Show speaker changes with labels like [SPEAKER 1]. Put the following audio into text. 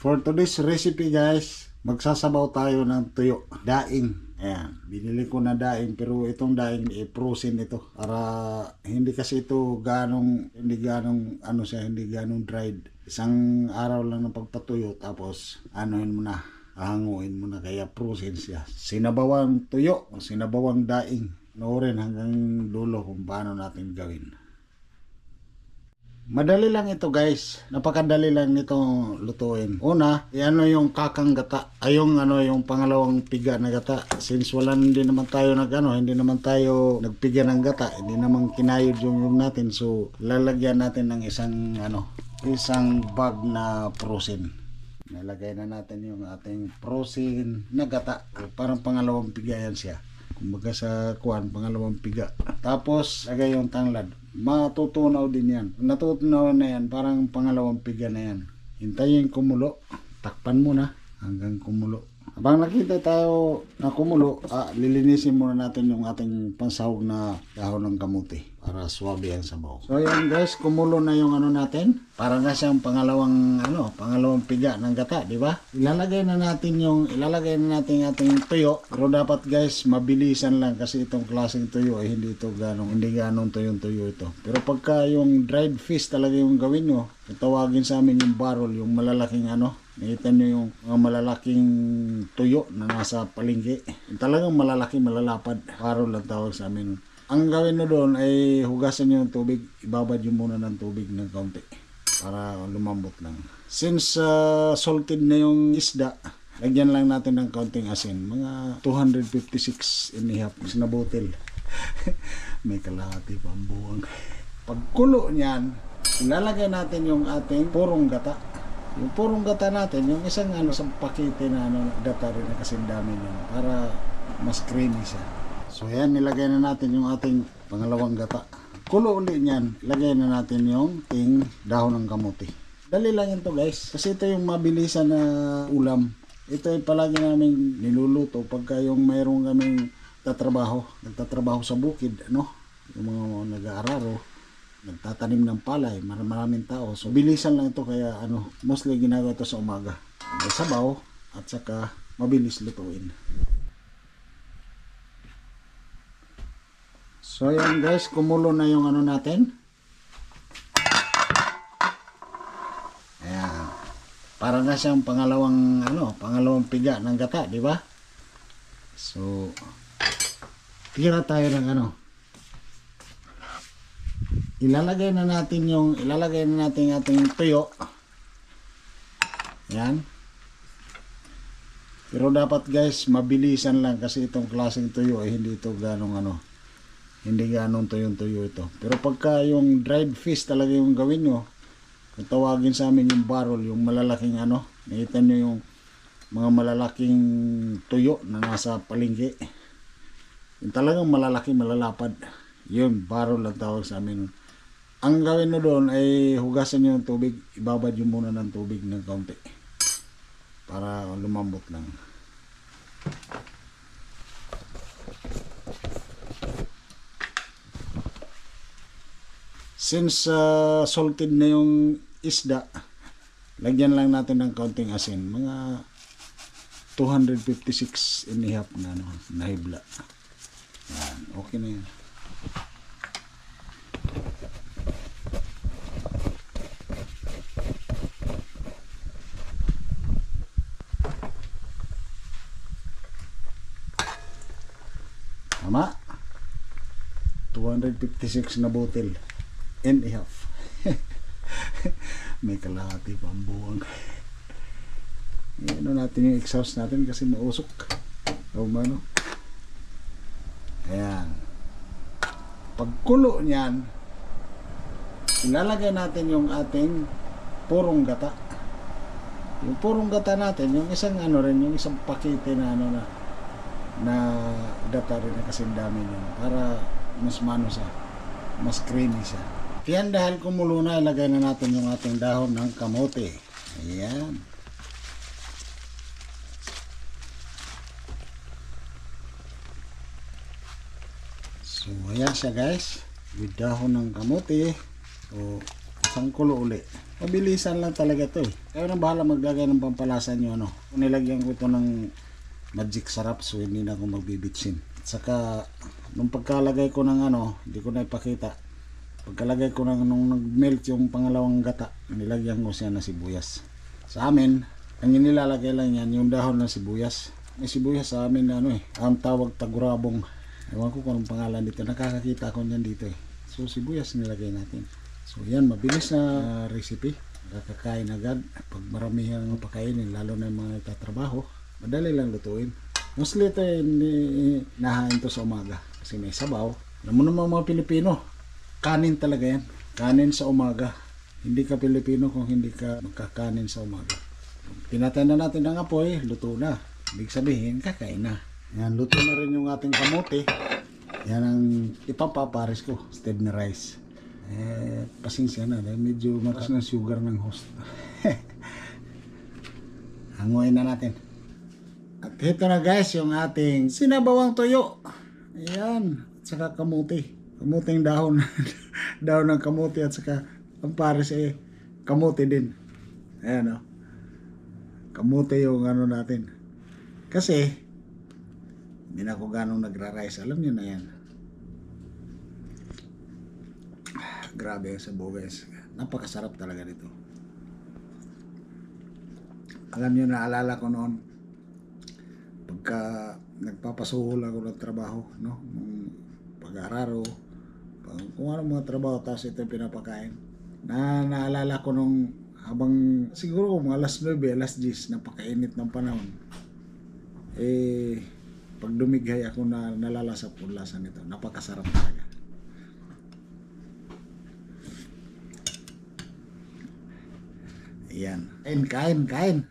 [SPEAKER 1] For today's recipe guys, magsasabaw tayo ng tuyo, daing. Ayan, binili ko na daing pero itong daing frozen ito para hindi kasi ito hindi ganong dried. Isang araw lang ng pagpatuyo tapos anuhin mo na, hanguin mo na, kaya frozen siya. Sinabawang tuyo o sinabawang daing. Noorin hanggang dulo kung paano natin gawin. Madali lang ito guys, napakadali lang nito lutuin. Una, yung kakang gata, yung pangalawang piga na gata. Since hindi naman tayo nagpiga ng gata, hindi naman kinayod yung natin, so lalagyan natin ng isang bag na frozen. Nalagay na natin yung ating frozen na gata, parang pangalawang piga yan siya. Kumbaga sa pangalawang piga. Tapos lagay yung tanglad. Matutunaw din yan. Natutunaw na yan, parang pangalawang piga na yan. Hintayin kumulo. Takpan muna hanggang kumulo. Habang nakita tayo na kumulo, lilinisin muna natin yung ating pansahog na dahon ng kamuti para swabe ang sabaw. So yan guys, kumulo na yung natin. Para nga siyang pangalawang piga ng gata, di ba? Ilalagay na natin ating tuyo. Pero dapat guys, mabilisan lang kasi itong klaseng tuyo ay hindi ganong tuyo ito. Pero pagka yung dried fish talaga yung gawin nyo, tawagin sa amin yung barrel, yung malalaking nakita nyo yung mga malalaking tuyo na nasa palengke. Talagang malalaki, malalapad. Barrel ang tawag sa amin. Ang gawin nyo doon ay hugasan nyo yung tubig. Ibabad nyo muna ng tubig ng kaunti para lumambot lang. Since salted na yung isda, lagyan lang natin ng kaunting asin. Mga 256 and a half na botel. May kalahati pa ang buwang. Pagkulo niyan, ilalagay natin yung ating purong gata. Yung purong gata natin, yung isang pakete na gata rin na kasing dami nyo para mas creamy siya. So yan, nilagay na natin yung ating pangalawang gata. Kulo ulit niyan, ilagay na natin yung ating dahon ng kamuti. Dali lang ito guys, kasi ito yung mabilisan na ulam. Ito ay palagi namin niluluto pagka yung mayroong kaming nagtatrabaho sa bukid, yung mga nag-aararo, nagtatanim ng palay, maraming tao. So bilisan lang ito, kaya mostly ginagawa ito sa umaga. May sabaw at saka mabilis lutuin. So yan guys, kumulo na yung natin. Ayan. Para nga siyang pangalawang piga ng gata, di ba? So tira tayo ng ilalagay na natin ating tuyo. Yan. Pero dapat guys, mabilisan lang kasi itong klaseng tuyo ay hindi ito hindi ganong tuyo ito. Pero pagka yung dried fish talaga yung gawin nyo, kung tawagin sa amin yung barrel, yung malalaking nakita nyo yung mga malalaking tuyo na nasa palengke. Yung talagang malalaki, malalapad. Yun, barrel ang tawag sa amin. Ang gawin nyo doon ay hugasan nyo yung tubig, ibabad nyo muna ng tubig ng kaunti para lumambot lang. Since salted na yung isda, lagyan lang natin ng kaunting asin. Mga 256 and a half na hibla. Yan, okay na yan. Tama? 256 na botel and a half. May kalahati pa ang buwang. Natin yung exhaust natin kasi mausok. Ayan. Pagkulo niyan, ilalagay natin yung ating purong gata. Yung purong gata natin, yung isang yung isang pakete na na gata rin na kasing dami niyan para mas siya, mas creamy siya. Yan, dahil kumulo na, ilagay na natin yung ating dahon ng kamote. Ayan. So ayan siya guys, with dahon ng kamote. So Sangkulo uli. Mabilisan lang talaga to eh. Kaya na bahala maglagay ng pampalasa nyo ano. Kung nilagyan ko ito ng magic sarap so hindi na ako magbibitsin. At saka nung pagkalagay ko ng ano, hindi ko na ipakita. Pagkalagay ko ng nung nag-melt yung pangalawang gata, nilagyan ko siya ng sibuyas. Sa amin, ang inilalagay lang yan yung dahon ng sibuyas. May sibuyas sa amin na ano eh, ang tawag tagurabong. Ewan ko kung anong pangalan dito, nakakakita ko niyan dito eh. So sibuyas nilagay natin. So yan, mabilis na recipe. Nakakain agad. Pag maramihan ang pakainin, lalo na yung mga nagtatrabaho, madali lang lutuin. Mostly ito nahain to sa umaga. Kasi may sabaw. Alam mo naman mga Pilipino, kanin talaga yan. Kanin sa umaga. Hindi ka Pilipino kung hindi ka magkakanin sa umaga. Pinatay na natin ang apoy, luto na. Ibig sabihin, kakain na. Yan, luto na rin yung ating kamote. Yan ang ipapapares ko, steamed na rice. Pasensya na dahil medyo mataas ng sugar ng host. Hanguin na natin. At ito na guys yung ating sinabawang tuyo. Ayan, at saka kamote. Kamuting dahon. Dahon ng kamote at saka ang pares kamote din. Ayan o. Kamote yung ano natin. Kasi hindi na ako ganong nagra-rice. Alam niyo na yan. Grabe sa buwes. Napakasarap talaga dito. Alam niyo, naalala ko noon pagka nagpapasuhol ako ng trabaho, no? Pag-araro, kung ano mga trabaho, tapos ito pinapakain. Naalala ko nung habang siguro mga alas 9, alas 10, napakainit ng panahon. Pag dumighay ako na nalalasap ko lasa nito. Napakasarap talaga. Ayan. Kain.